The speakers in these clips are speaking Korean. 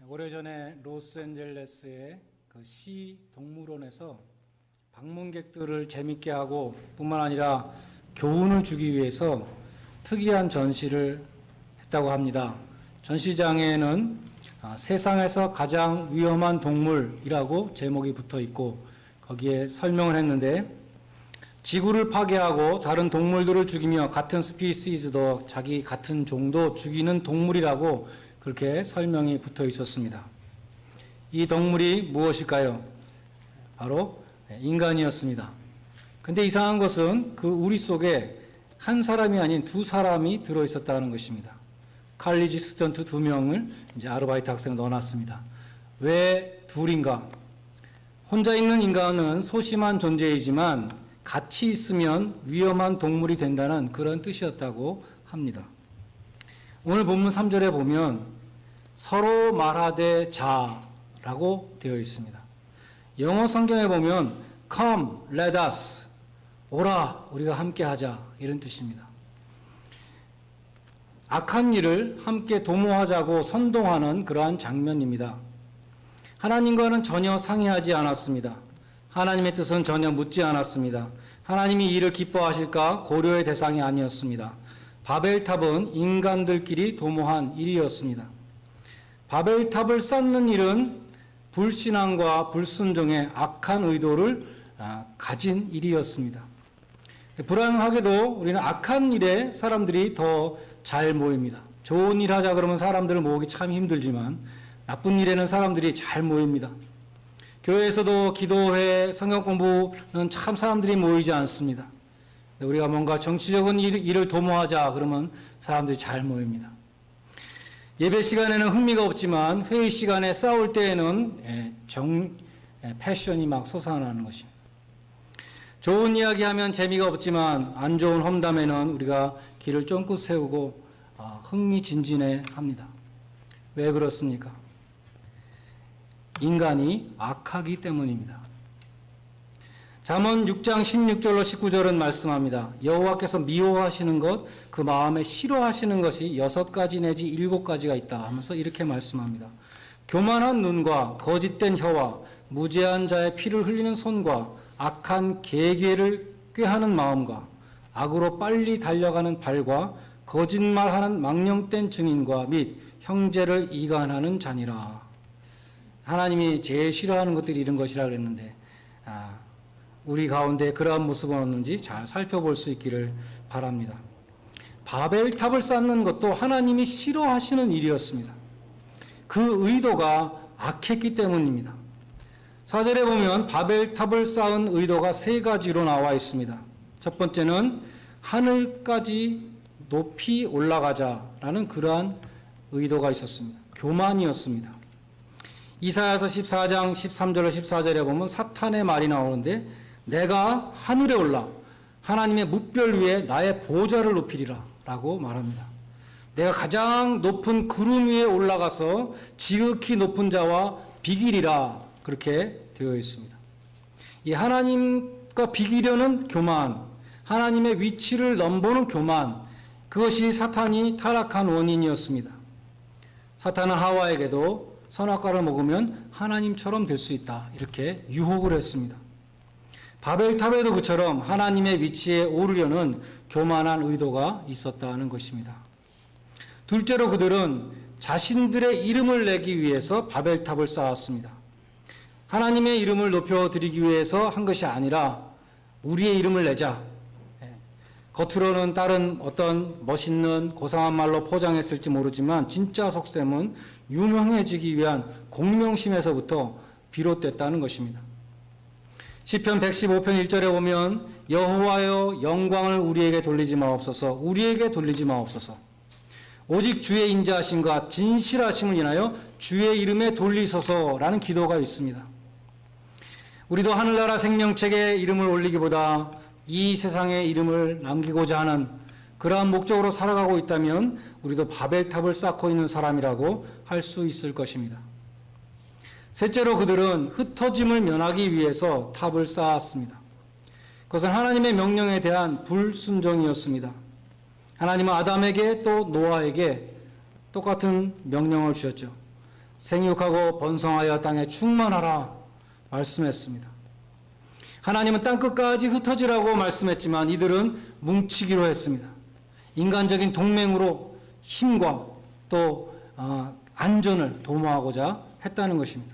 오래전에 로스앤젤레스의 그 시 동물원에서 방문객들을 재밌게 하고 뿐만 아니라 교훈을 주기 위해서 특이한 전시를 했다고 합니다. 전시장에는 세상에서 가장 위험한 동물이라고 제목이 붙어 있고 거기에 설명을 했는데, 지구를 파괴하고 다른 동물들을 죽이며 같은 스피시즈도 자기 같은 종도 죽이는 동물이라고 그렇게 설명이 붙어 있었습니다. 이 동물이 무엇일까요? 바로 인간이었습니다. 근데 이상한 것은 그 우리 속에 한 사람이 아닌 두 사람이 들어 있었다는 것입니다. 칼리지 스튜던트 2명을 이제 아르바이트 학생을 넣어놨습니다. 왜 둘인가? 혼자 있는 인간은 소심한 존재이지만 같이 있으면 위험한 동물이 된다는 그런 뜻이었다고 합니다. 오늘 본문 3절에 보면 서로 말하되 자라고 되어 있습니다. 영어 성경에 보면 Come, let us, 오라, 우리가 함께 하자, 이런 뜻입니다. 악한 일을 함께 도모하자고 선동하는 그러한 장면입니다. 하나님과는 전혀 상의하지 않았습니다. 하나님의 뜻은 전혀 묻지 않았습니다. 하나님이 이를 기뻐하실까 고려의 대상이 아니었습니다. 바벨탑은 인간들끼리 도모한 일이었습니다. 바벨탑을 쌓는 일은 불신앙과 불순종의 악한 의도를 가진 일이었습니다. 불행하게도 우리는 악한 일에 사람들이 더 잘 모입니다. 좋은 일 하자 그러면 사람들을 모으기 참 힘들지만 나쁜 일에는 사람들이 잘 모입니다. 교회에서도 기도회, 성경 공부는 참 사람들이 모이지 않습니다. 우리가 뭔가 정치적인 일을 도모하자 그러면 사람들이 잘 모입니다. 예배 시간에는 흥미가 없지만 회의 시간에 싸울 때에는 패션이 막 솟아나는 것입니다. 좋은 이야기하면 재미가 없지만 안 좋은 험담에는 우리가 귀를 쫑긋 세우고 흥미진진해 합니다. 왜 그렇습니까? 인간이 악하기 때문입니다. 잠언 6장 16절로 19절은 말씀합니다. 여호와께서 미워하시는 것, 그 마음에 싫어하시는 것이 6가지 내지 7가지가 있다 하면서 이렇게 말씀합니다. 교만한 눈과 거짓된 혀와 무죄한 자의 피를 흘리는 손과 악한 계계를 꾀하는 마음과 악으로 빨리 달려가는 발과 거짓말하는 망령된 증인과 및 형제를 이간하는 자니라. 하나님이 제일 싫어하는 것들이 이런 것이라 그랬는데 우리 가운데 그러한 모습은 없는지 잘 살펴볼 수 있기를 바랍니다. 바벨탑을 쌓는 것도 하나님이 싫어하시는 일이었습니다. 그 의도가 악했기 때문입니다. 4절에 보면 바벨탑을 쌓은 의도가 3가지로 나와 있습니다. 첫 번째는 하늘까지 높이 올라가자라는 그러한 의도가 있었습니다. 교만이었습니다. 이사야서 14장 13절로 14절에 보면 사탄의 말이 나오는데, 내가 하늘에 올라 하나님의 뭇별 위에 나의 보좌를 높이리라 라고 말합니다. 내가 가장 높은 구름 위에 올라가서 지극히 높은 자와 비기리라, 그렇게 되어 있습니다. 이 하나님과 비기려는 교만, 하나님의 위치를 넘보는 교만, 그것이 사탄이 타락한 원인이었습니다. 사탄은 하와에게도 선악과를 먹으면 하나님처럼 될 수 있다, 이렇게 유혹을 했습니다. 바벨탑에도 그처럼 하나님의 위치에 오르려는 교만한 의도가 있었다는 것입니다. 둘째로 그들은 자신들의 이름을 내기 위해서 바벨탑을 쌓았습니다. 하나님의 이름을 높여드리기 위해서 한 것이 아니라 우리의 이름을 내자. 겉으로는 다른 어떤 멋있는 고상한 말로 포장했을지 모르지만 진짜 속셈은 유명해지기 위한 공명심에서부터 비롯됐다는 것입니다. 시편 115편 1절에 보면 여호와여 영광을 우리에게 돌리지 마옵소서, 우리에게 돌리지 마옵소서. 오직 주의 인자하심과 진실하심을 인하여 주의 이름에 돌리소서라는 기도가 있습니다. 우리도 하늘나라 생명책에 이름을 올리기보다 이 세상에 이름을 남기고자 하는 그러한 목적으로 살아가고 있다면 우리도 바벨탑을 쌓고 있는 사람이라고 할 수 있을 것입니다. 셋째로 그들은 흩어짐을 면하기 위해서 탑을 쌓았습니다. 그것은 하나님의 명령에 대한 불순종이었습니다. 하나님은 아담에게 또 노아에게 똑같은 명령을 주셨죠. 생육하고 번성하여 땅에 충만하라 말씀했습니다. 하나님은 땅끝까지 흩어지라고 말씀했지만 이들은 뭉치기로 했습니다. 인간적인 동맹으로 힘과 또 안전을 도모하고자 했다는 것입니다.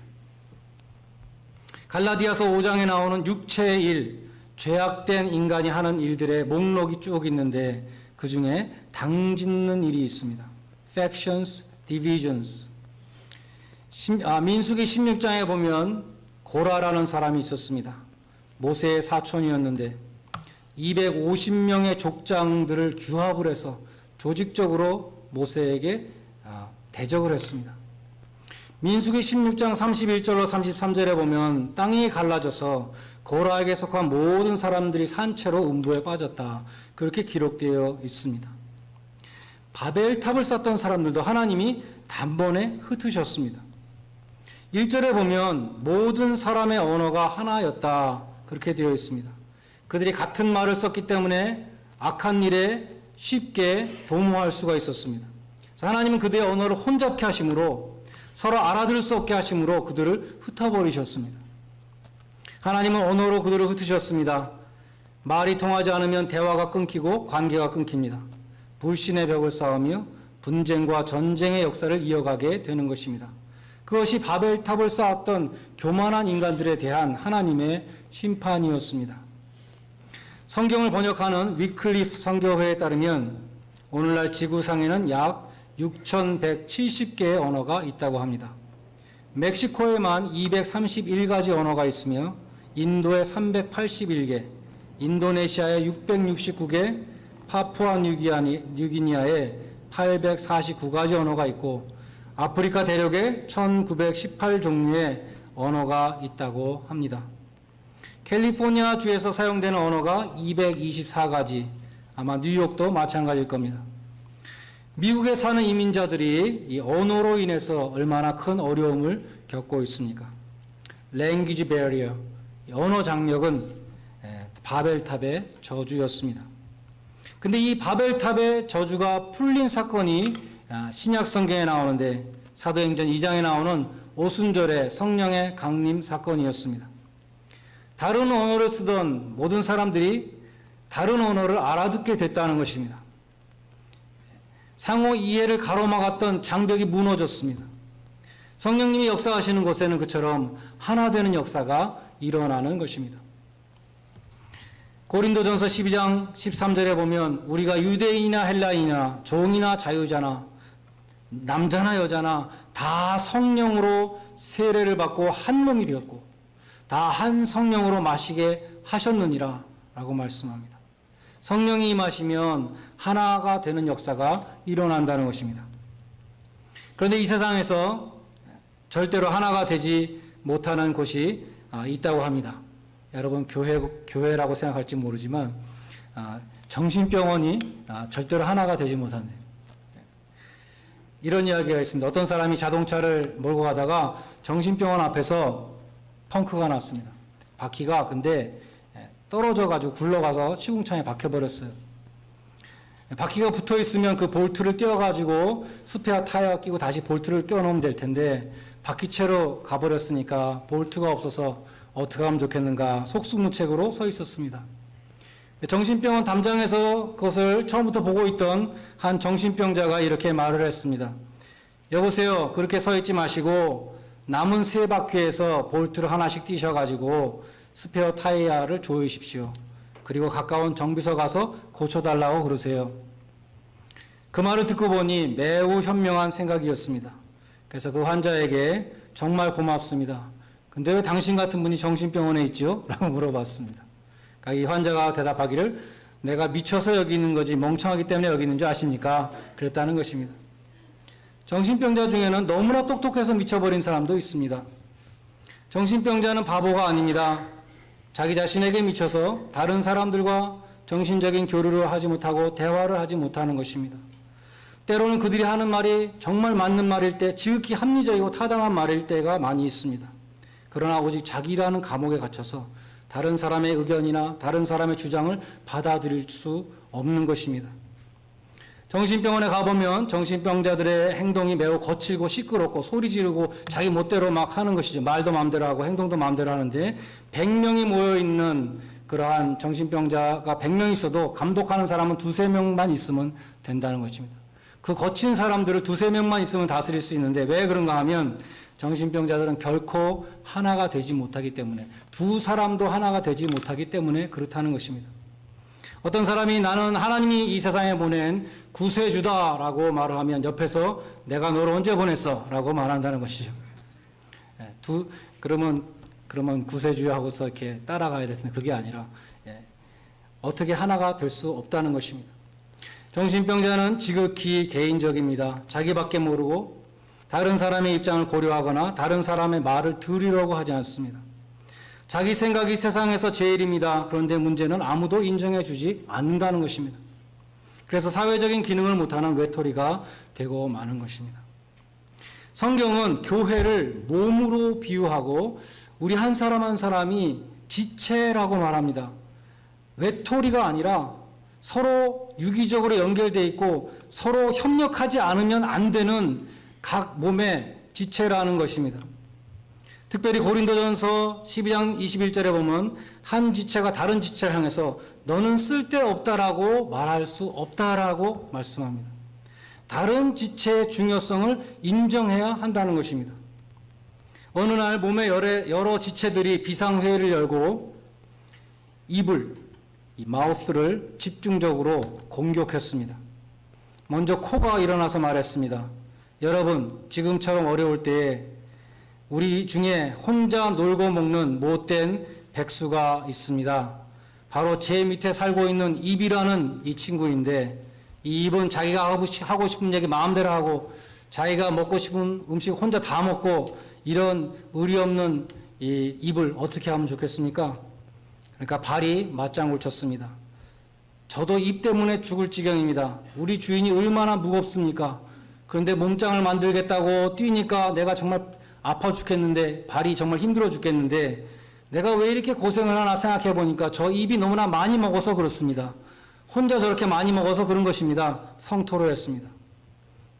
갈라디아서 5장에 나오는 육체의 일, 죄악된 인간이 하는 일들의 목록이 쭉 있는데 그 중에 당짓는 일이 있습니다. Factions, divisions. 민수기 16장에 보면 고라라는 사람이 있었습니다. 모세의 사촌이었는데 250명의 족장들을 규합을 해서 조직적으로 모세에게 대적을 했습니다. 민수기 16장 31절로 33절에 보면 땅이 갈라져서 고라에게 속한 모든 사람들이 산채로 음부에 빠졌다. 그렇게 기록되어 있습니다. 바벨탑을 쌓던 사람들도 하나님이 단번에 흩으셨습니다. 1절에 보면 모든 사람의 언어가 하나였다. 그렇게 되어 있습니다. 그들이 같은 말을 썼기 때문에 악한 일에 쉽게 도모할 수가 있었습니다. 하나님은 그들의 언어를 혼잡케 하심으로 서로 알아들을 수 없게 하심으로 그들을 흩어버리셨습니다. 하나님은 언어로 그들을 흩으셨습니다. 말이 통하지 않으면 대화가 끊기고 관계가 끊깁니다. 불신의 벽을 쌓으며 분쟁과 전쟁의 역사를 이어가게 되는 것입니다. 그것이 바벨탑을 쌓았던 교만한 인간들에 대한 하나님의 심판이었습니다. 성경을 번역하는 위클리프 선교회에 따르면 오늘날 지구상에는 약 6,170개의 언어가 있다고 합니다. 멕시코에만 231가지 언어가 있으며 인도에 381개, 인도네시아에 669개, 파푸아 뉴기니아에 849가지 언어가 있고 아프리카 대륙에 1918종류의 언어가 있다고 합니다. 캘리포니아 주에서 사용되는 언어가 224가지, 아마 뉴욕도 마찬가지일 겁니다. 미국에 사는 이민자들이 이 언어로 인해서 얼마나 큰 어려움을 겪고 있습니까? Language barrier, 언어 장벽은 바벨탑의 저주였습니다. 근데 이 바벨탑의 저주가 풀린 사건이 신약 성경에 나오는데 사도행전 2장에 나오는 오순절의 성령의 강림 사건이었습니다. 다른 언어를 쓰던 모든 사람들이 다른 언어를 알아듣게 됐다는 것입니다. 상호 이해를 가로막았던 장벽이 무너졌습니다. 성령님이 역사하시는 곳에는 그처럼 하나 되는 역사가 일어나는 것입니다. 고린도전서 12장 13절에 보면 우리가 유대인이나 헬라인이나 종이나 자유자나 남자나 여자나 다 성령으로 세례를 받고 한 몸이 되었고 다 한 성령으로 마시게 하셨느니라 라고 말씀합니다. 성령이 임하시면 하나가 되는 역사가 일어난다는 것입니다. 그런데 이 세상에서 절대로 하나가 되지 못하는 곳이 있다고 합니다. 여러분 교회라고 생각할지 모르지만 정신병원이 절대로 하나가 되지 못한대요. 이런 이야기가 있습니다. 어떤 사람이 자동차를 몰고 가다가 정신병원 앞에서 펑크가 났습니다. 바퀴가 근데 떨어져가지고 굴러가서 시궁창에 박혀버렸어요. 바퀴가 붙어있으면 그 볼트를 떼어가지고 스페어 타이어 끼고 다시 볼트를 껴놓으면 될 텐데 바퀴채로 가버렸으니까 볼트가 없어서 어떻게 하면 좋겠는가 속수무책으로 서 있었습니다. 정신병원 담장에서 그것을 처음부터 보고 있던 한 정신병자가 이렇게 말을 했습니다. 여보세요, 그렇게 서 있지 마시고 남은 세 바퀴에서 볼트를 하나씩 띄셔가지고 스페어 타이어를 조이십시오. 그리고 가까운 정비소 가서 고쳐달라고 그러세요. 그 말을 듣고 보니 매우 현명한 생각이었습니다. 그래서 그 환자에게 정말 고맙습니다. 근데 왜 당신 같은 분이 정신병원에 있죠? 라고 물어봤습니다. 그러니까 이 환자가 대답하기를 내가 미쳐서 여기 있는 거지 멍청하기 때문에 여기 있는 줄 아십니까? 그랬다는 것입니다. 정신병자 중에는 너무나 똑똑해서 미쳐버린 사람도 있습니다. 정신병자는 바보가 아닙니다. 자기 자신에게 미쳐서 다른 사람들과 정신적인 교류를 하지 못하고 대화를 하지 못하는 것입니다. 때로는 그들이 하는 말이 정말 맞는 말일 때 지극히 합리적이고 타당한 말일 때가 많이 있습니다. 그러나 오직 자기라는 감옥에 갇혀서 다른 사람의 의견이나 다른 사람의 주장을 받아들일 수 없는 것입니다. 정신병원에 가보면 정신병자들의 행동이 매우 거칠고 시끄럽고 소리 지르고 자기 멋대로 막 하는 것이죠. 말도 마음대로 하고 행동도 마음대로 하는데 100명이 모여있는 그러한 정신병자가 100명 있어도 감독하는 사람은 2~3명만 있으면 된다는 것입니다. 그 거친 사람들을 2~3명만 있으면 다스릴 수 있는데 왜 그런가 하면 정신병자들은 결코 하나가 되지 못하기 때문에, 두 사람도 하나가 되지 못하기 때문에 그렇다는 것입니다. 어떤 사람이 나는 하나님이 이 세상에 보낸 구세주다라고 말을 하면 옆에서 내가 너를 언제 보냈어? 라고 말한다는 것이죠. 그러면 구세주야 하고서 이렇게 따라가야 될 텐데 그게 아니라 어떻게 하나가 될 수 없다는 것입니다. 정신병자는 지극히 개인적입니다. 자기밖에 모르고 다른 사람의 입장을 고려하거나 다른 사람의 말을 들으려고 하지 않습니다. 자기 생각이 세상에서 제일입니다. 그런데 문제는 아무도 인정해 주지 않는다는 것입니다. 그래서 사회적인 기능을 못하는 외톨이가 되고 마는 것입니다. 성경은 교회를 몸으로 비유하고 우리 한 사람 한 사람이 지체라고 말합니다. 외톨이가 아니라 서로 유기적으로 연결되어 있고 서로 협력하지 않으면 안 되는 각 몸의 지체라는 것입니다. 특별히 고린도전서 12장 21절에 보면 한 지체가 다른 지체를 향해서 너는 쓸데없다라고 말할 수 없다라고 말씀합니다. 다른 지체의 중요성을 인정해야 한다는 것입니다. 어느 날 몸의 여러 지체들이 비상회의를 열고 입을, 이 마우스를 집중적으로 공격했습니다. 먼저 코가 일어나서 말했습니다. 여러분, 지금처럼 어려울 때에 우리 중에 혼자 놀고 먹는 못된 백수가 있습니다. 바로 제 밑에 살고 있는 입이라는 이 친구인데 이 입은 자기가 하고 싶은 얘기 마음대로 하고 자기가 먹고 싶은 음식 혼자 다 먹고 이런 의리 없는 이 입을 어떻게 하면 좋겠습니까? 그러니까 발이 맞장구를 쳤습니다. 저도 입 때문에 죽을 지경입니다. 우리 주인이 얼마나 무겁습니까? 그런데 몸짱을 만들겠다고 뛰니까 내가 정말 아파 죽겠는데, 발이 정말 힘들어 죽겠는데 내가 왜 이렇게 고생을 하나 생각해 보니까 저 입이 너무나 많이 먹어서 그렇습니다. 혼자 저렇게 많이 먹어서 그런 것입니다. 성토를 했습니다.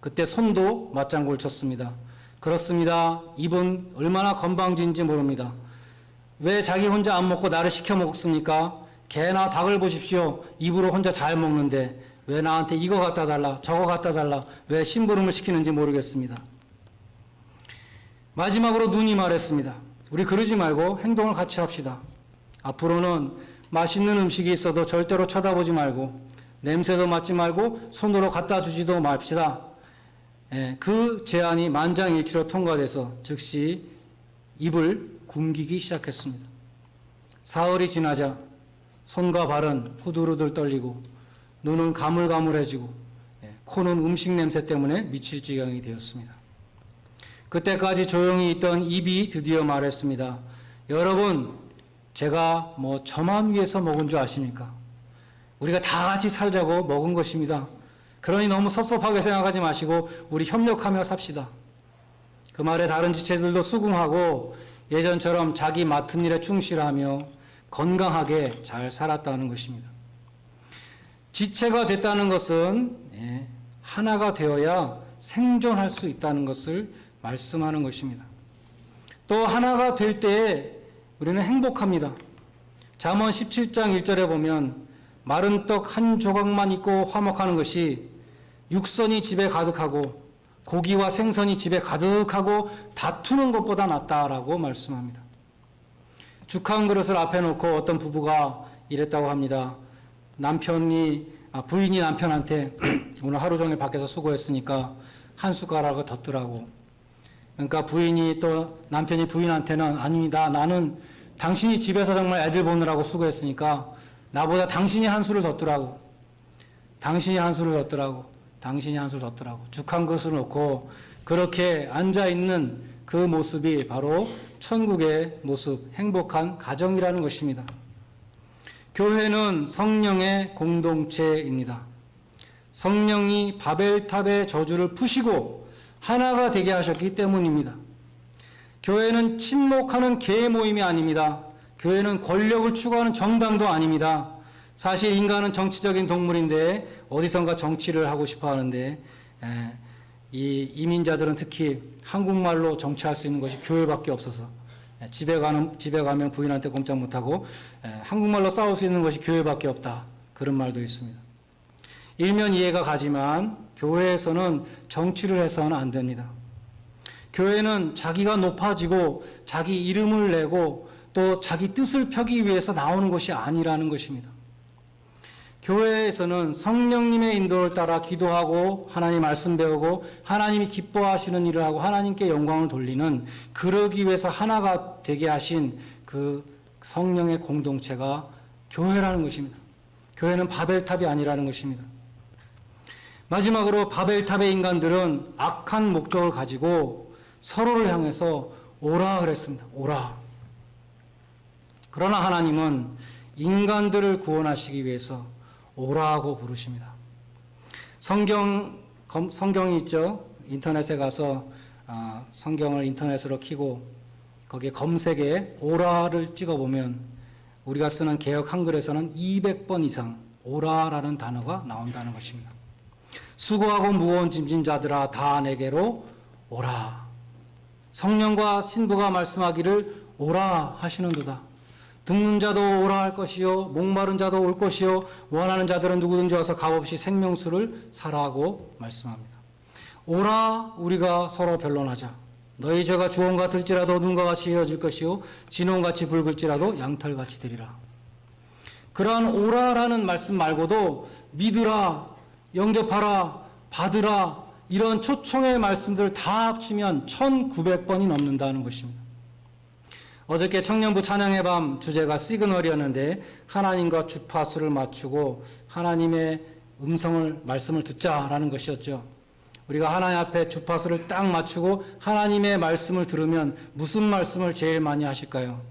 그때 손도 맞장구를 쳤습니다. 그렇습니다. 입은 얼마나 건방진지 모릅니다. 왜 자기 혼자 안 먹고 나를 시켜 먹습니까? 개나 닭을 보십시오. 입으로 혼자 잘 먹는데 왜 나한테 이거 갖다 달라 저거 갖다 달라 왜 심부름을 시키는지 모르겠습니다. 마지막으로 눈이 말했습니다. 우리 그러지 말고 행동을 같이 합시다. 앞으로는 맛있는 음식이 있어도 절대로 쳐다보지 말고 냄새도 맡지 말고 손으로 갖다 주지도 맙시다. 그 제안이 만장일치로 통과돼서 즉시 입을 굶기기 시작했습니다. 사흘이 지나자 손과 발은 후들후들 떨리고 눈은 가물가물해지고 코는 음식 냄새 때문에 미칠 지경이 되었습니다. 그때까지 조용히 있던 입이 드디어 말했습니다. 여러분, 제가 저만 위해서 먹은 줄 아십니까? 우리가 다 같이 살자고 먹은 것입니다. 그러니 너무 섭섭하게 생각하지 마시고 우리 협력하며 삽시다. 그 말에 다른 지체들도 수긍하고 예전처럼 자기 맡은 일에 충실하며 건강하게 잘 살았다는 것입니다. 지체가 됐다는 것은 하나가 되어야 생존할 수 있다는 것을 말씀하는 것입니다. 또 하나가 될 때에 우리는 행복합니다. 잠언 17장 1절에 보면 마른 떡 한 조각만 있고 화목하는 것이 육선이 집에 가득하고 고기와 생선이 집에 가득하고 다투는 것보다 낫다라고 말씀합니다. 죽 한 그릇을 앞에 놓고 어떤 부부가 이랬다고 합니다. 부인이 남편한테 오늘 하루 종일 밖에서 수고했으니까 한 숟가락을 덧더라고. 그러니까 남편이 부인한테는 아닙니다. 나는 당신이 집에서 정말 애들 보느라고 수고했으니까 나보다 당신이 한 수를 덧더라고. 당신이 한 수를 덧더라고. 당신이 한 수를 덧더라고. 죽 한 그릇을 놓고 그렇게 앉아있는 그 모습이 바로 천국의 모습, 행복한 가정이라는 것입니다. 교회는 성령의 공동체입니다. 성령이 바벨탑의 저주를 푸시고 하나가 되게 하셨기 때문입니다. 교회는 친목하는 개 모임이 아닙니다. 교회는 권력을 추구하는 정당도 아닙니다. 사실 인간은 정치적인 동물인데 어디선가 정치를 하고 싶어 하는데 이 이민자들은 특히 한국말로 정치할 수 있는 것이 교회밖에 없어서 집에 가면 부인한테 꼼짝 못하고 한국말로 싸울 수 있는 것이 교회밖에 없다. 그런 말도 있습니다. 일면 이해가 가지만 교회에서는 정치를 해서는 안 됩니다. 교회는 자기가 높아지고 자기 이름을 내고 또 자기 뜻을 펴기 위해서 나오는 것이 아니라는 것입니다. 교회에서는 성령님의 인도를 따라 기도하고 하나님 말씀 배우고 하나님이 기뻐하시는 일을 하고 하나님께 영광을 돌리는, 그러기 위해서 하나가 되게 하신 그 성령의 공동체가 교회라는 것입니다. 교회는 바벨탑이 아니라는 것입니다. 마지막으로 바벨탑의 인간들은 악한 목적을 가지고 서로를 향해서 오라 그랬습니다. 오라. 그러나 하나님은 인간들을 구원하시기 위해서 오라고 부르십니다. 성경이 있죠. 인터넷에 가서 성경을 인터넷으로 키고 거기에 검색에 오라를 찍어보면 우리가 쓰는 개역 한글에서는 200번 이상 오라라는 단어가 나온다는 것입니다. 수고하고 무거운 짐진 자들아 다 내게로 오라. 성령과 신부가 말씀하기를 오라 하시는도다. 듣는 자도 오라 할 것이요 목마른 자도 올 것이요 원하는 자들은 누구든지 와서 값없이 생명수를 사라고 말씀합니다. 오라, 우리가 서로 변론하자. 너희 죄가 주홍 같을지라도 눈과 같이 헤어질 것이요 진홍같이 붉을지라도 양털같이 되리라. 그러한 오라라는 말씀 말고도 믿으라, 영접하라, 받으라, 이런 초청의 말씀들 다 합치면 1900번이 넘는다는 것입니다. 어저께 청년부 찬양의 밤 주제가 시그널이었는데 하나님과 주파수를 맞추고 하나님의 말씀을 듣자라는 것이었죠. 우리가 하나님 앞에 주파수를 딱 맞추고 하나님의 말씀을 들으면 무슨 말씀을 제일 많이 하실까요?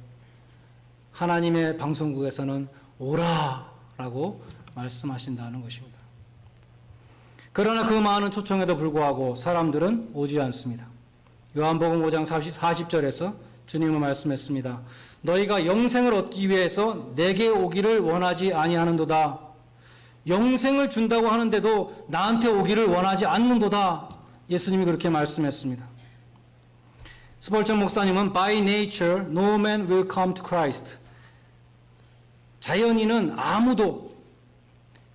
하나님의 방송국에서는 오라라고 말씀하신다는 것입니다. 그러나 그 많은 초청에도 불구하고 사람들은 오지 않습니다. 요한복음 5장 40절에서 주님은 말씀했습니다. 너희가 영생을 얻기 위해서 내게 오기를 원하지 아니하는도다. 영생을 준다고 하는데도 나한테 오기를 원하지 않는도다. 예수님이 그렇게 말씀했습니다. 스펄전 목사님은 By nature, no man will come to Christ. 자연인은 아무도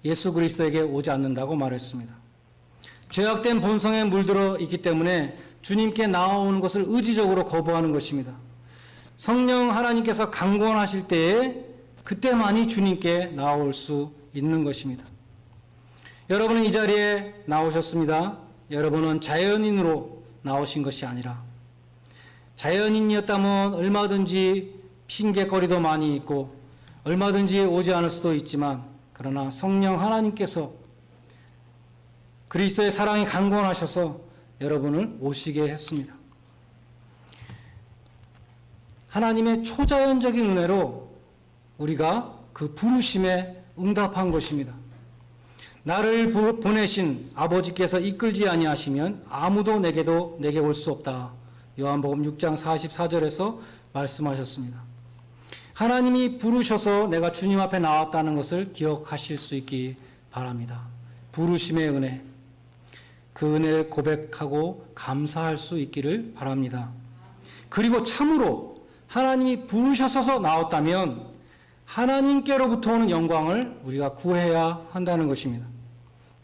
예수 그리스도에게 오지 않는다고 말했습니다. 죄악된 본성에 물들어 있기 때문에 주님께 나오는 것을 의지적으로 거부하는 것입니다. 성령 하나님께서 강권하실 때에 그때만이 주님께 나올 수 있는 것입니다. 여러분은 이 자리에 나오셨습니다. 여러분은 자연인으로 나오신 것이 아니라 자연인이었다면 얼마든지 핑계거리도 많이 있고 얼마든지 오지 않을 수도 있지만 그러나 성령 하나님께서 그리스도의 사랑이 강권하셔서 여러분을 오시게 했습니다. 하나님의 초자연적인 은혜로 우리가 그 부르심에 응답한 것입니다. 나를 보내신 아버지께서 이끌지 아니하시면 아무도 내게 올 수 없다. 요한복음 6장 44절에서 말씀하셨습니다. 하나님이 부르셔서 내가 주님 앞에 나왔다는 것을 기억하실 수 있기 바랍니다. 부르심의 은혜, 그 은혜를 고백하고 감사할 수 있기를 바랍니다. 그리고 참으로 하나님이 부르셔서 나왔다면 하나님께로부터 오는 영광을 우리가 구해야 한다는 것입니다.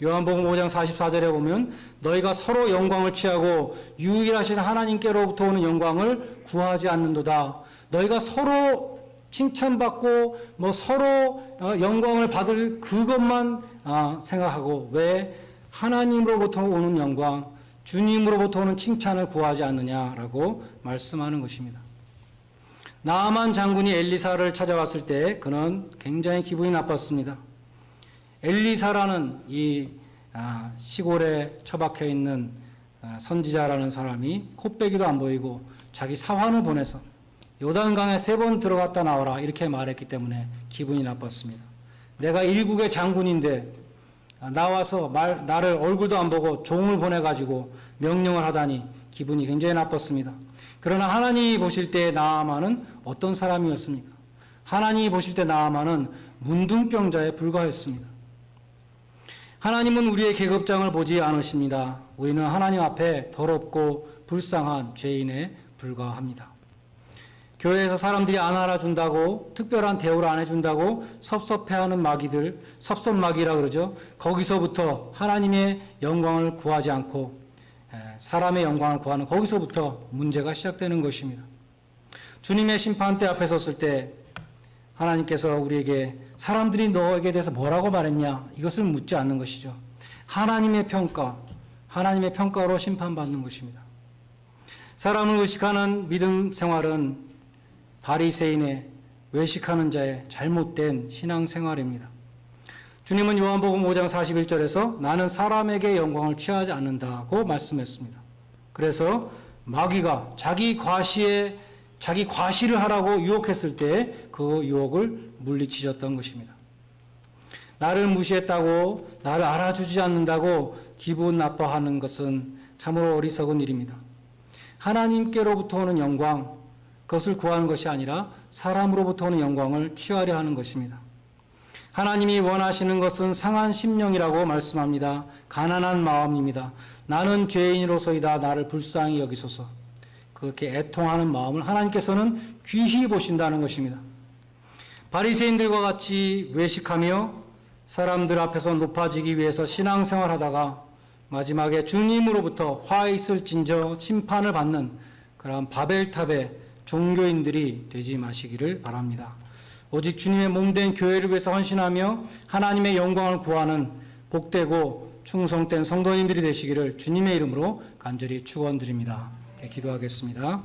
요한복음 5장 44절에 보면 너희가 서로 영광을 취하고 유일하신 하나님께로부터 오는 영광을 구하지 않는도다. 너희가 서로 칭찬받고 서로 영광을 받을 그것만 생각하고 왜 하나님으로부터 오는 영광, 주님으로부터 오는 칭찬을 구하지 않느냐라고 말씀하는 것입니다. 나아만 장군이 엘리사를 찾아왔을 때 그는 굉장히 기분이 나빴습니다. 엘리사라는 이 시골에 처박혀 있는 선지자라는 사람이 콧배기도 안 보이고 자기 사환을 보내서 요단강에 3번 들어갔다 나오라 이렇게 말했기 때문에 기분이 나빴습니다. 내가 일국의 장군인데 나와서 나를 얼굴도 안 보고 종을 보내가지고 명령을 하다니 기분이 굉장히 나빴습니다. 그러나 하나님이 보실 때 나아만은 어떤 사람이었습니까? 하나님이 보실 때 나아만은 문둥병자에 불과했습니다. 하나님은 우리의 계급장을 보지 않으십니다. 우리는 하나님 앞에 더럽고 불쌍한 죄인에 불과합니다. 교회에서 사람들이 안 알아준다고, 특별한 대우를 안 해준다고 섭섭해하는 마귀들, 섭섭마귀라 그러죠. 거기서부터 하나님의 영광을 구하지 않고 사람의 영광을 구하는, 거기서부터 문제가 시작되는 것입니다. 주님의 심판대 앞에 섰을 때 하나님께서 우리에게 사람들이 너에게 대해서 뭐라고 말했냐, 이것을 묻지 않는 것이죠. 하나님의 평가로 심판받는 것입니다. 사람을 의식하는 믿음 생활은 바리새인의, 외식하는 자의 잘못된 신앙생활입니다. 주님은 요한복음 5장 41절에서 나는 사람에게 영광을 취하지 않는다고 말씀했습니다. 그래서 마귀가 자기 과시를 하라고 유혹했을 때 그 유혹을 물리치셨던 것입니다. 나를 무시했다고, 나를 알아주지 않는다고 기분 나빠하는 것은 참으로 어리석은 일입니다. 하나님께로부터 오는 영광, 그것을 구하는 것이 아니라 사람으로부터 오는 영광을 취하려 하는 것입니다. 하나님이 원하시는 것은 상한 심령이라고 말씀합니다. 가난한 마음입니다. 나는 죄인으로서이다, 나를 불쌍히 여기소서. 그렇게 애통하는 마음을 하나님께서는 귀히 보신다는 것입니다. 바리새인들과 같이 외식하며 사람들 앞에서 높아지기 위해서 신앙생활하다가 마지막에 주님으로부터 화 있을진저 심판을 받는 그러한 바벨탑의 종교인들이 되지 마시기를 바랍니다. 오직 주님의 몸된 교회를 위해서 헌신하며 하나님의 영광을 구하는 복되고 충성된 성도님들이 되시기를 주님의 이름으로 간절히 축원드립니다. 기도하겠습니다.